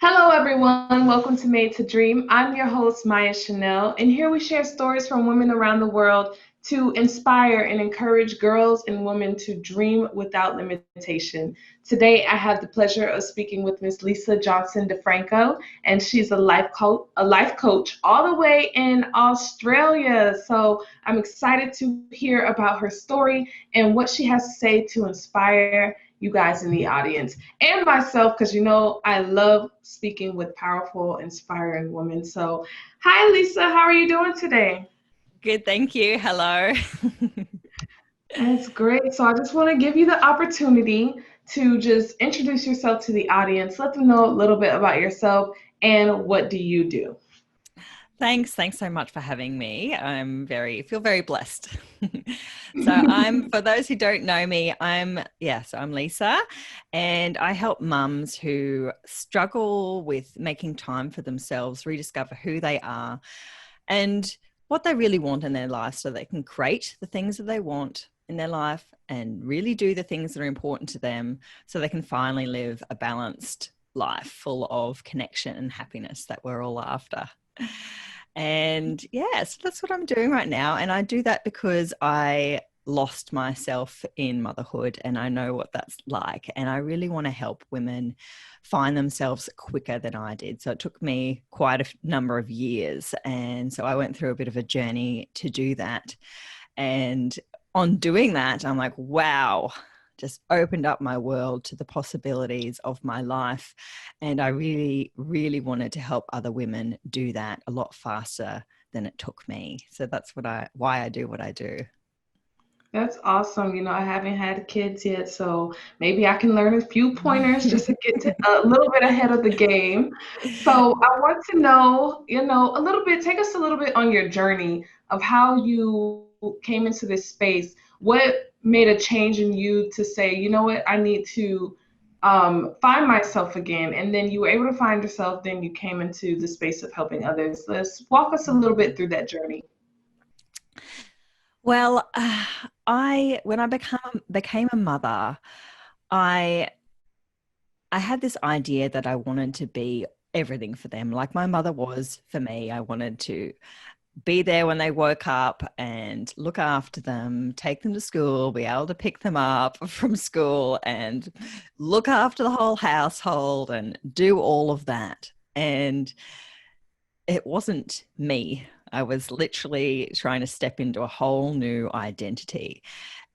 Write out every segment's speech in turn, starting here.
Hello, everyone. Welcome to Made to Dream. I'm your host, Maya Chanel, and here we share stories from women around the world to inspire and encourage girls and women to dream without limitation. Today, I have the pleasure of speaking with Miss Leesa Johnson De Franco, and she's a life coach all the way in Australia. So I'm excited to hear about her story and what she has to say to inspire you guys in the audience and myself, because I love speaking with powerful, inspiring women. So, hi, Lisa. How are you doing today? Good, thank you. Hello. That's great. So, I just want to give you the opportunity to just introduce yourself to the audience, let them know a little bit about yourself and what do you do. Thanks so much for having me. Feel very blessed. So for those who don't know me, I'm Lisa, and I help mums who struggle with making time for themselves, rediscover who they are and what they really want in their life so they can create the things that they want in their life and really do the things that are important to them so they can finally live a balanced life full of connection and happiness that we're all after. And yes, that's what I'm doing right now. And I do that because I lost myself in motherhood and I know what that's like. And I really want to help women find themselves quicker than I did. So it took me quite a number of years. And so I went through a bit of a journey to do that. And on doing that, I'm like, wow, just opened up my world to the possibilities of my life. And I really, really wanted to help other women do that a lot faster than it took me. So that's why I do what I do. That's awesome. I haven't had kids yet, so maybe I can learn a few pointers just to get to a little bit ahead of the game. So I want to know, a little bit, take us a little bit on your journey of how you came into this space. What made a change in you to say, you know what, I need to find myself again. And then you were able to find yourself, then you came into the space of helping others. Let's walk us a little bit through that journey. Well, I when I became a mother, I I had this idea that I wanted to be everything for them, like my mother was for me. I wanted to be there when they woke up and look after them, take them to school, be able to pick them up from school and look after the whole household and do all of that. And it wasn't me. I was literally trying to step into a whole new identity.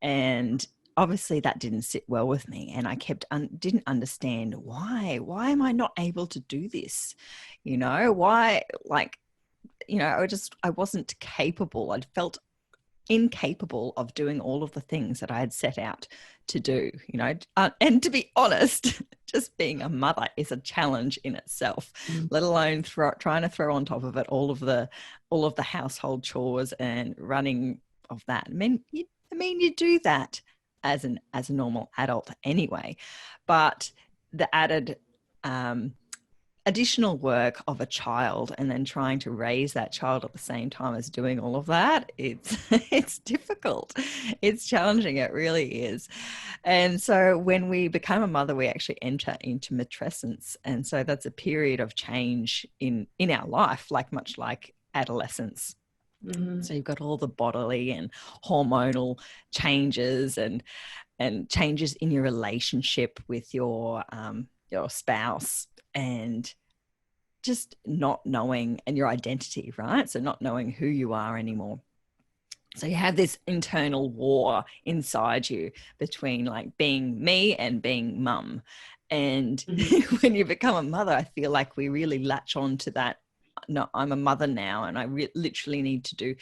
And obviously that didn't sit well with me. And I didn't understand why. Why am I not able to do this? Why, I wasn't capable. I'd felt incapable of doing all of the things that I had set out to do, and to be honest, just being a mother is a challenge in itself, let alone trying to throw on top of it all of the household chores and running of that. You do that as a normal adult anyway, but the added additional work of a child and then trying to raise that child at the same time as doing all of that, it's it's difficult, it's challenging, it really is. And so when we become a mother, we actually enter into matrescence, and so that's a period of change in our life, like much like adolescence. Mhm. So you've got all the bodily and hormonal changes and changes in your relationship with your spouse, and just not knowing, and your identity, right? So not knowing who you are anymore. So you have this internal war inside you between like being me and being mum. And Mhm. when you become a mother, I feel like we really latch on to that. No, I'm a mother now, and I literally need to do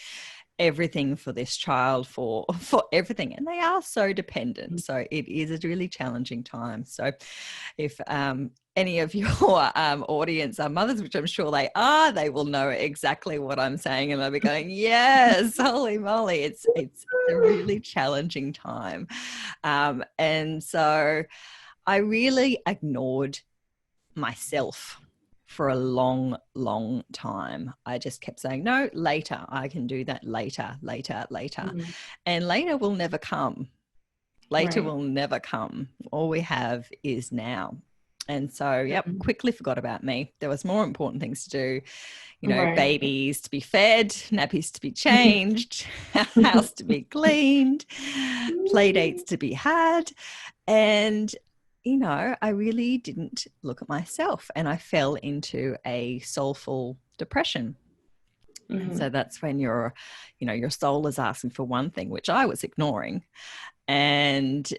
everything for this child, for everything, and they are so dependent. So it is a really challenging time. So if any of your audience are mothers, which I'm sure they are, they will know exactly what I'm saying, and they'll be going, yes, holy moly, it's a really challenging time. And so I really ignored myself for a long, long time. I just kept saying, no, later, I can do that later, later, later. Mhm. And later will never come. Later Right. will never come. All we have is now. And so, yep, quickly forgot about me. There was more important things to do, Right. babies to be fed, nappies to be changed, house to be cleaned, play dates to be had. And, I really didn't look at myself, and I fell into a soulful depression. And so that's when your soul is asking for one thing, which I was ignoring. And,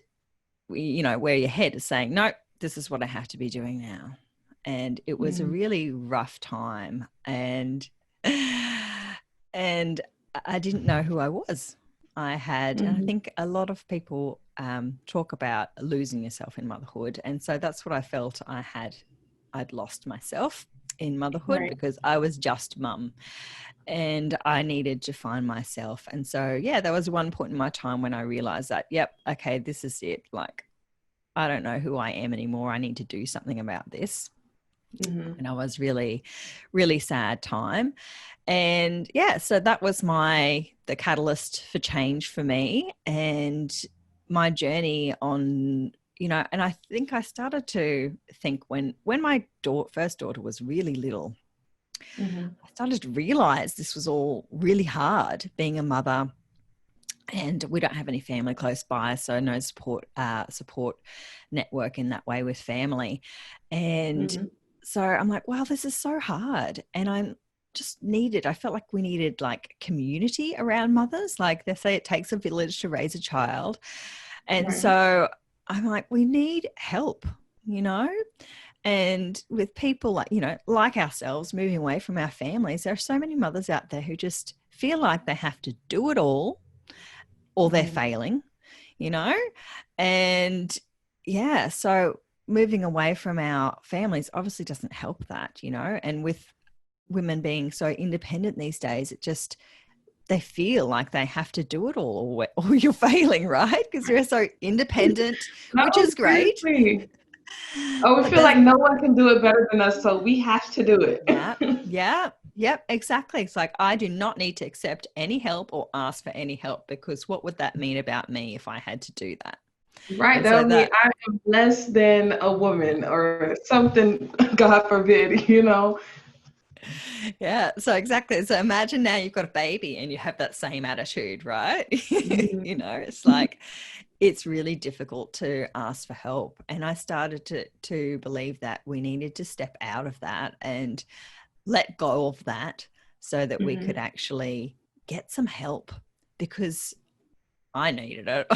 where your head is saying, no, this is what I have to be doing now. And it was a really rough time. And I didn't know who I was. I had, and I think a lot of people talk about losing yourself in motherhood. And so that's what I felt I'd lost myself in motherhood, because I was just mum and I needed to find myself. And so, there was one point in my time when I realized that, yep, okay, this is it. Like, I don't know who I am anymore. I need to do something about this. And I was really, really sad time. And so that was the catalyst for change for me, and my journey on, and I think I started to think when my first daughter was really little, I started to realize this was all really hard, being a mother. And we don't have any family close by, so no support network in that way with family. And so I'm like, wow, this is so hard. And I felt like we needed like community around mothers. Like they say, it takes a village to raise a child. And so I'm like, we need help, and with people like ourselves moving away from our families, there are so many mothers out there who just feel like they have to do it all, or they're failing, and so moving away from our families obviously doesn't help that, and with women being so independent these days, they feel like they have to do it all, or you're failing, right? Because you're so independent, which is great. Seriously. Oh, we feel like no one can do it better than us, so we have to do it. Yep, exactly. It's like, I do not need to accept any help or ask for any help, because what would that mean about me if I had to do that? Right. That would mean I am less than a woman or something, God forbid, Yeah, so exactly. So imagine now you've got a baby and you have that same attitude, right? It's like, it's really difficult to ask for help. And I started to believe that we needed to step out of that and let go of that, so that we could actually get some help, because I needed it.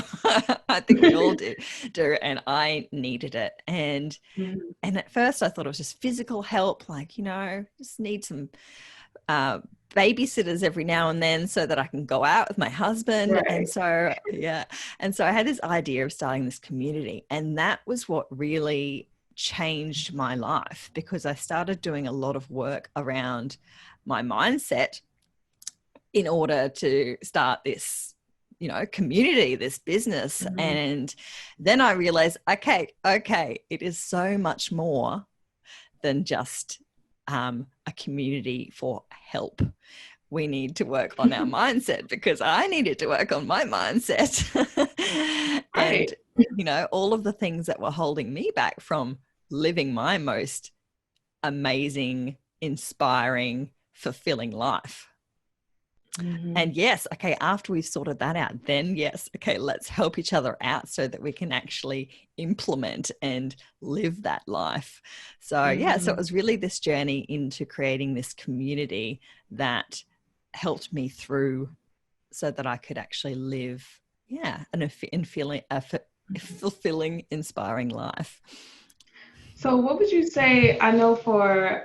I think we all do, and I needed it. And at first I thought it was just physical help, like, just need some babysitters every now and then so that I can go out with my husband. Right. And so, and so I had this idea of starting this community, and that was what really changed my life, because I started doing a lot of work around my mindset in order to start this community, this business. And then I realized, okay, it is so much more than just a community for help. We need to work on our mindset, because I needed to work on my mindset. And, all of the things that were holding me back from living my most amazing, inspiring, fulfilling life. And after we've sorted that out, then let's help each other out so that we can actually implement and live that life. So, so it was really this journey into creating this community that helped me through, so that I could actually live, and feeling a fulfilling, inspiring life. So what would you say, I know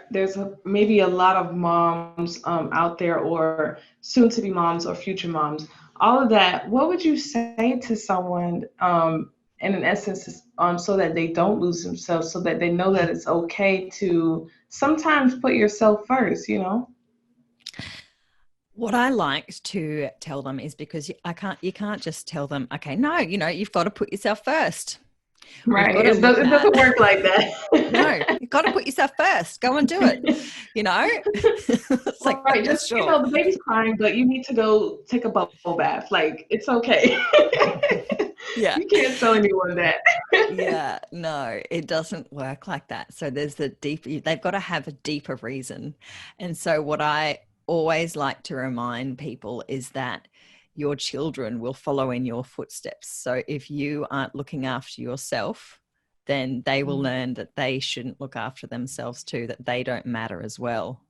there's maybe a lot of moms out there, or soon to be moms or future moms, all of that, what would you say to someone in an essence, so that they don't lose themselves, so that they know that it's okay to sometimes put yourself first, What I like to tell them is, because you can't just tell them, okay, no, you've got to put yourself first. Right. It doesn't work like that. No, you've got to put yourself first. Go and do it. It's like, right. Just, sure. The baby's crying, but you need to go take a bubble bath. Like, it's okay. Yeah. You can't tell anyone that. Yeah, no, it doesn't work like that. So there's the deep, they've got to have a deeper reason. And so what I always like to remind people is that your children will follow in your footsteps. So if you aren't looking after yourself, then they will learn that they shouldn't look after themselves too, that they don't matter as well.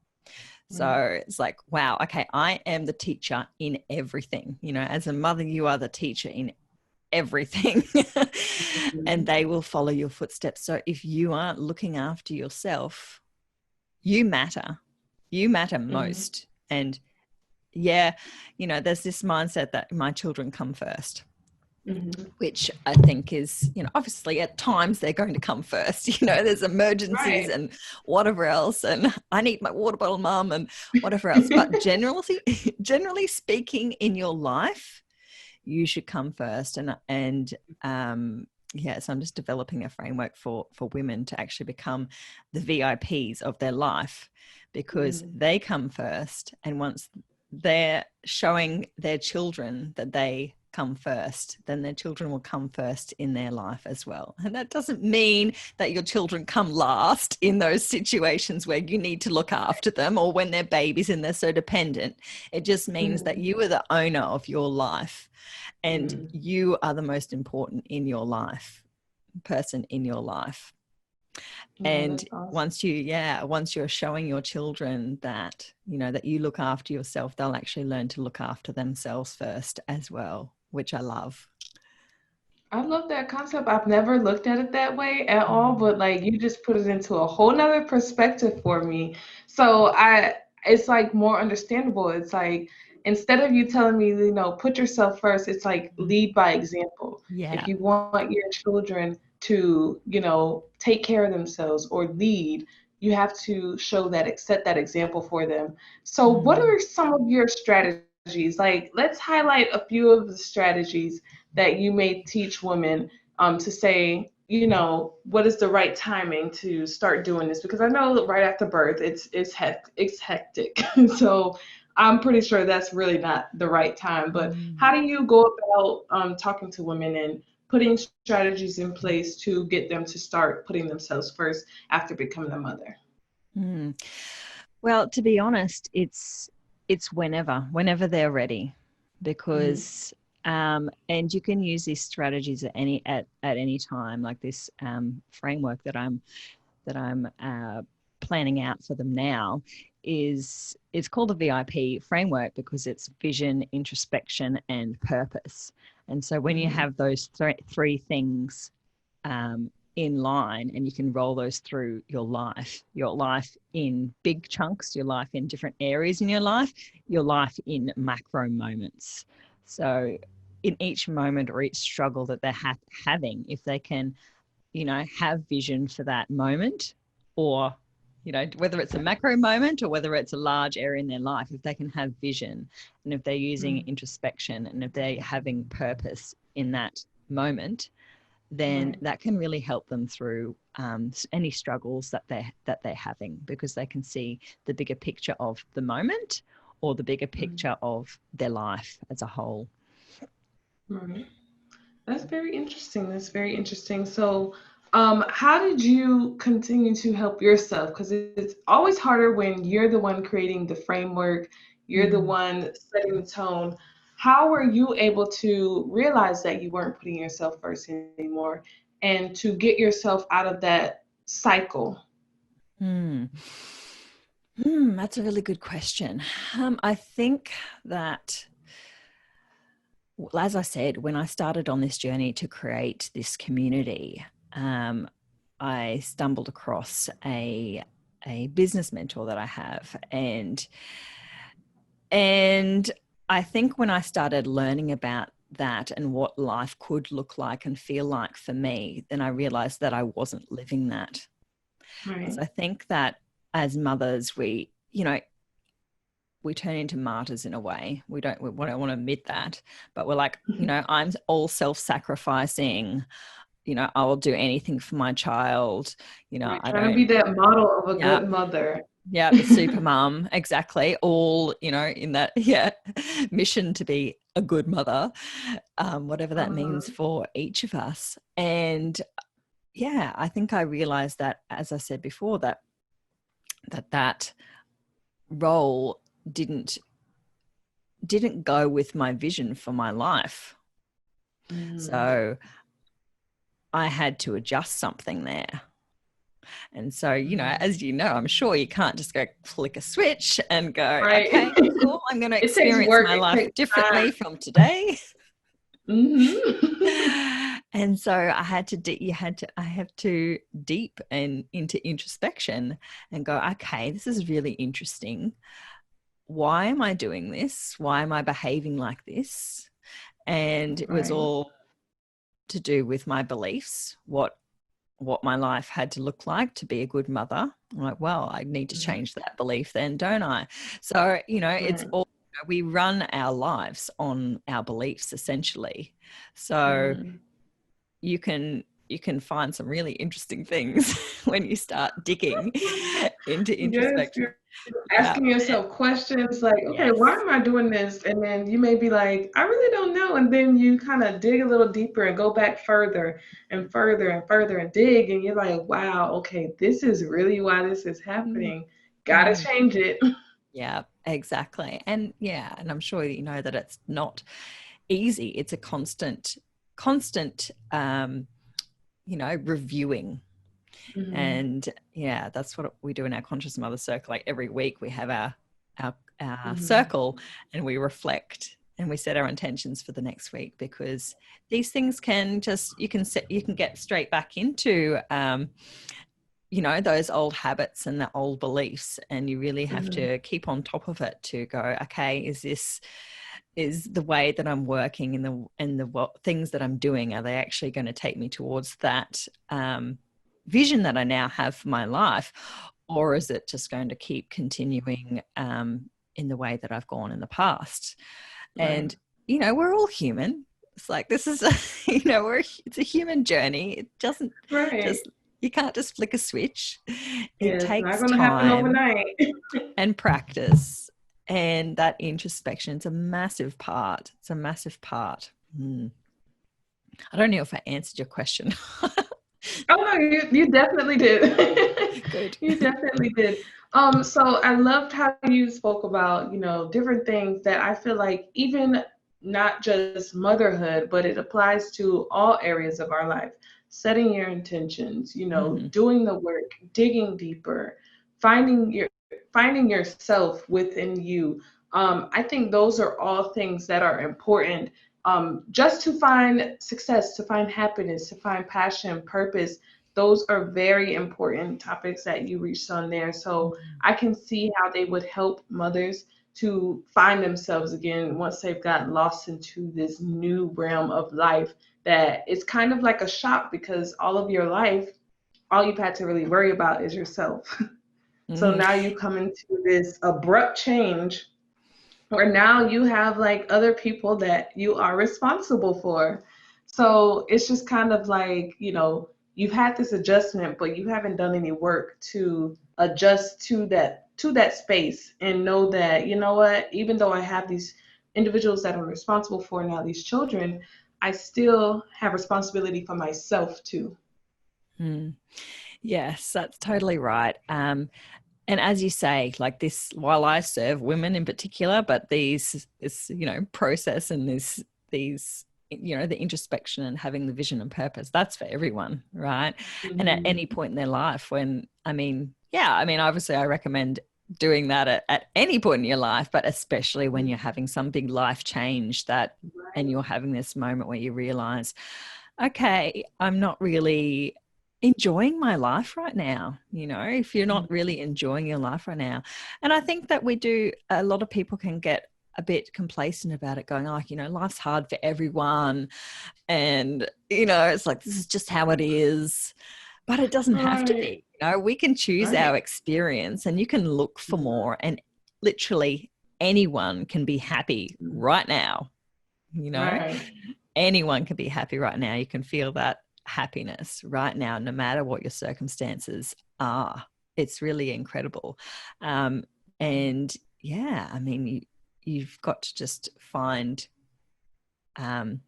So it's like, wow, okay, I am the teacher in everything. You know, as a mother, you are the teacher in everything. And they will follow your footsteps. So if you aren't looking after yourself, you matter. You matter most. And yeah, you know, there's this mindset that my children come first. Which I think is, you know, obviously at times they're going to come first. You know, there's emergencies and whatever else, and I need my water bottle, mum, and whatever else. But generally speaking, in your life, you should come first. And yeah, so I'm just developing a framework for women to actually become the VIPs of their life, because they come first, and once they're showing their children that they come first, then their children will come first in their life as well. And that doesn't mean that your children come last in those situations where you need to look after them, or when they're babies and they're so dependent. It just means that you are the owner of your life, and you are the most important in your life, person in your life. And awesome. Once you're showing your children that, you know, that you look after yourself, they'll actually learn to look after themselves first as well, which I love. I love that concept. I've never looked at it that way at all, but like you just put it into a whole nother perspective for me. So it's like more understandable. It's like instead of you telling me, you know, put yourself first, it's like lead by example. Yeah. If you want your children to, you know, take care of themselves or lead, you have to set that example for them. So what are some of your strategies? Like, let's highlight a few of the strategies that you may teach women to say, you know, what is the right timing to start doing this? Because I know right after birth, it's hectic. So I'm pretty sure that's really not the right time. But how do you go about talking to women and putting strategies in place to get them to start putting themselves first after becoming a mother? Well, to be honest, it's whenever they're ready, because and you can use these strategies at any time, like this framework that I'm planning out for them now. It's called the VIP framework because it's vision, introspection, and purpose. And so when you have those three things in line, and you can roll those through your life in big chunks, your life in different areas in your life in macro moments. So in each moment or each struggle that they're having, if they can, you know, have vision for that moment, or, you know, whether it's a macro moment or whether it's a large area in their life, if they can have vision, and if they're using introspection, and if they're having purpose in that moment, then that can really help them through any struggles that they're having, because they can see the bigger picture of the moment, or the bigger picture of their life as a whole. Right. That's very interesting. That's very interesting. So, how did you continue to help yourself? Because it's always harder when you're the one creating the framework, you're the one setting the tone. How were you able to realize that you weren't putting yourself first anymore, and to get yourself out of that cycle? That's a really good question. I think that, well, as I said, when I started on this journey to create this community, I stumbled across a business mentor that I have, and I think when I started learning about that and what life could look like and feel like for me, then I realized that I wasn't living that. Right. So I think that as mothers, we turn into martyrs in a way. We don't want to admit that, but we're like, you know, I'm all self-sacrificing. You know, I will do anything for my child. You know, Right. I Trying to don't. be that model of a Yeah, good mother. Yeah, the super mum, exactly. All, you know, in that, yeah, mission to be a good mother, whatever that means for each of us. And yeah, I think I realized that, as I said before, that role didn't go with my vision for my life. So I had to adjust something there. And so, you know, as you know, I'm sure you can't just go flick a switch and go, Right. okay, cool, I'm going to It takes experience work. my It life takes differently time. from today. Mm-hmm. And so I had to deep and into introspection and go, okay, this is really interesting. Why am I doing this? Why am I behaving like this? And it was Right. all to do with my beliefs, what my life had to look like to be a good mother. I'm like, well, I need to change that belief then, don't I? So, you know, it's Right. all, we run our lives on our beliefs essentially. So you can find some really interesting things when you start digging into Yes, introspection. you're Yeah. asking yourself questions like, okay, Yes. why am I doing this? And then you may be like, I really don't know. And then you kind of dig a little deeper and go back further and further and further and dig. And you're like, wow, okay, this is really why this is happening. Gotta Mm. change it. Yeah, exactly. And yeah, and I'm sure you know that it's not easy. It's a constant you know, reviewing. Mhm. And yeah, that's what we do in our Conscious Mother Circle. Like every week we have our Mhm. circle, and we reflect and we set our intentions for the next week, because these things can just, you can get straight back into you know, those old habits and the old beliefs, and you really have Mhm. to keep on top of it to go, okay, is the way that I'm working and the what things that I'm doing, are they actually going to take me towards that vision that I now have for my life, or is it just going to keep continuing in the way that I've gone in the past? Right. And you know, we're all human. It's like, this is you know, it's a human journey. It doesn't Right. just, you can't just flick a switch. It Yeah, it's not takes gonna happen time overnight. and practice, and that introspection is a massive part. It's a massive part. I don't know if I answered your question. Oh no, you definitely did. Good. You definitely did. So I loved how you spoke about, different things that I feel like even not just motherhood, but it applies to all areas of our life. Setting your intentions, Mm-hmm. doing the work, digging deeper, finding your finding yourself within you. I think those are all things that are important, just to find success, to find happiness, to find passion, purpose. Those are very important topics that you reached on there. So I can see how they would help mothers to find themselves again once they've gotten lost into this new realm of life, that it's kind of like a shock, because all of your life, all you've had to really worry about is yourself. So Mm. now you come into this abrupt change where now you have like other people that you are responsible for. So it's just kind of like, you've had this adjustment, but you haven't done any work to adjust to that space, and know that, you know what, even though I have these individuals that I'm responsible for now, these children, I still have responsibility for myself too. Mm. Yes, that's totally right. And as you say, like this, while I serve women in particular, but this, you know, process and these, you know, the introspection and having the vision and purpose, that's for everyone, right? And at any Mhm. point in their life, when, I mean, yeah, I mean, obviously I recommend doing that at any point in your life, but especially when you're having some big life change that, and Right. you're having this moment where you realize, okay, I'm not really enjoying my life right now. You know, if you're not really enjoying your life right now. And I think that a lot of people can get a bit complacent about it, going, oh, you know, life's hard for everyone. And, you know, it's like, this is just how it is. But it doesn't have to Right. be. You know, we can choose Right. our experience, and you can look for more. And literally anyone can be happy right now. You know, Right. anyone can be happy right now. You can feel that happiness right now, no matter what your circumstances are. it's really incredible. And yeah, I mean, you've got to just find, do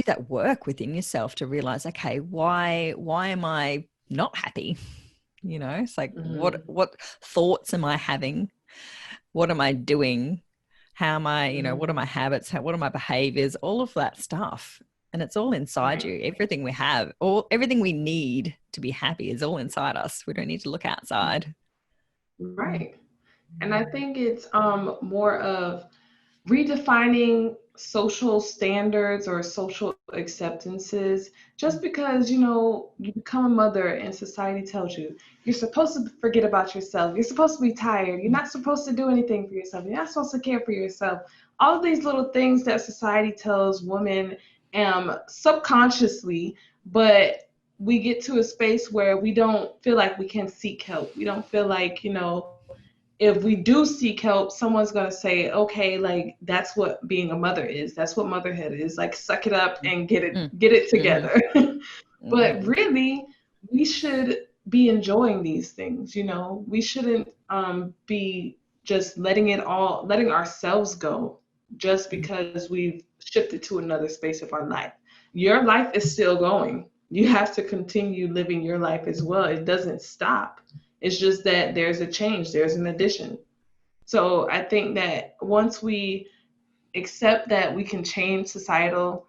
that work within yourself to realize, okay, why am I not happy? You know, it's like, what thoughts am I having? What am I doing? How am I, you know, what are my habits? What are my behaviors? All of that stuff. And it's all inside you. Everything we have, everything we need to be happy is all inside us. We don't need to look outside. Right. And I think it's more of redefining social standards or social acceptances. Just because you become a mother and society tells you you're supposed to forget about yourself, you're supposed to be tired, you're not supposed to do anything for yourself, you're not supposed to care for yourself, all of these little things that society tells women subconsciously. But we get to a space where we don't feel like we can seek help. We don't feel like if we do seek help, someone's going to say, okay, like that's what being a mother is. That's what motherhood is. Like suck it up and get it together. But really, we should be enjoying these things, We shouldn't be just letting ourselves go just because we've shifted to another space of our life. Your life is still going. You have to continue living your life as well. It doesn't stop. It's just that there's a change, there's an addition. So I think that once we accept that we can change societal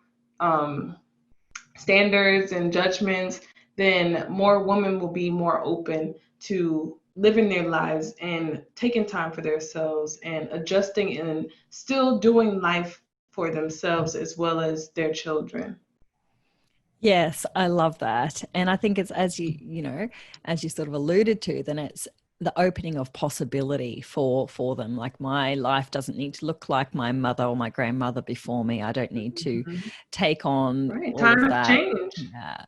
standards and judgments, then more women will be more open to living their lives and taking time for themselves and adjusting and still doing life for themselves as well as their children. Yes, I love that. And I think it's as you sort of alluded to, then it's the opening of possibility for them. Like my life doesn't need to look like my mother or my grandmother before me. I don't need to take on all of Times that. change. Yeah.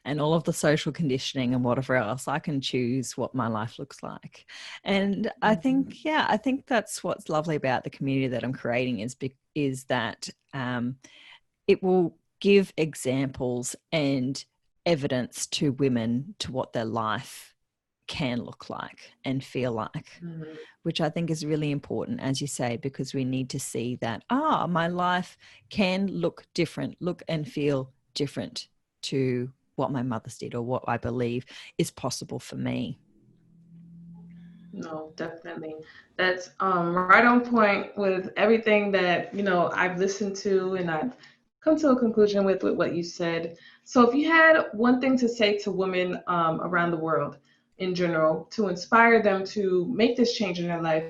And all of the social conditioning and whatever else. I can choose what my life looks like. And I think that's what's lovely about the community that I'm creating is that it will give examples and evidence to women to what their life can look like and feel like, which I think is really important, as you say, because we need to see that, my life can look different, look and feel different to what my mother's did or what I believe is possible for me. No, definitely. That's right on point with everything that, I've listened to and I've come to a conclusion with what you said. So if you had one thing to say to women around the world in general to inspire them to make this change in their life,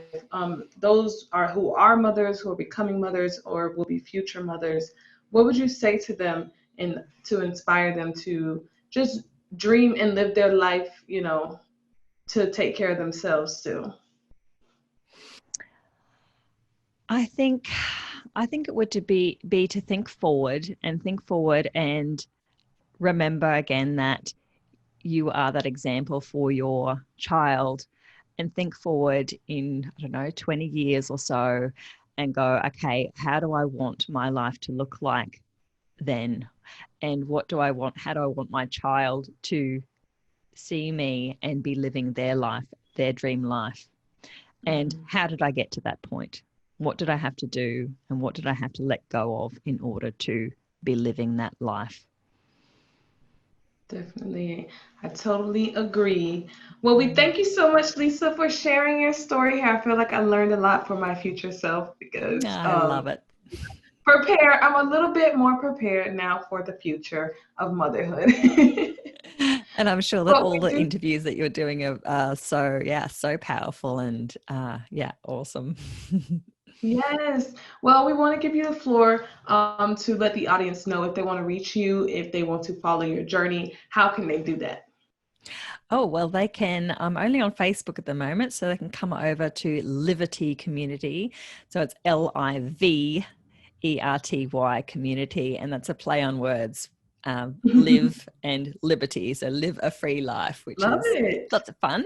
those are who are mothers, who are becoming mothers, or will be future mothers, what would you say to them and to inspire them to just dream and live their life, to take care of themselves too? I think it would to be to think forward and remember again that you are that example for your child, and think forward in, I don't know, 20 years or so and go, okay, how do I want my life to look like then? And what do I want? How do I want my child to see me and be living their life, their dream life? And how did I get to that point? What did I have to do? And what did I have to let go of in order to be living that life? Definitely. I totally agree. Well, we thank you so much, Leesa, for sharing your story here. I feel like I learned a lot for my future self because I love it. I'm a little bit more prepared now for the future of motherhood. And I'm sure that But all we the do, interviews that you're doing are so powerful and awesome. yes. Well, we want to give you the floor to let the audience know if they want to reach you, if they want to follow your journey, how can they do that? Oh, well, they can. I'm only on Facebook at the moment, so they can come over to Liverty Community. So it's Liverty Community, and that's a play on words. Live and liberty. So live a free life, which Love is it. lots of fun.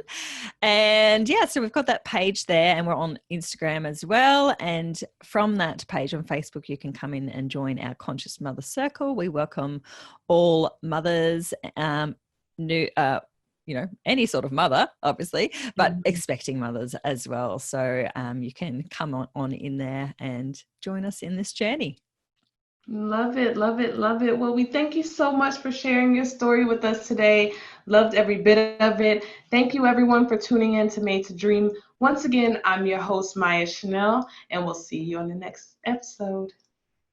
And yeah, so we've got that page there, and we're on Instagram as well. And from that page on Facebook, you can come in and join our Conscious Mother Circle. We welcome all mothers, new any sort of mother, obviously, but Mhm. expecting mothers as well. So you can come on in there and join us in this journey. Love it, love it, love it. Well, we thank you so much for sharing your story with us today. Loved every bit of it. Thank you, everyone, for tuning in to Made to Dream. Once again, I'm your host, Maya Chanel, and we'll see you on the next episode.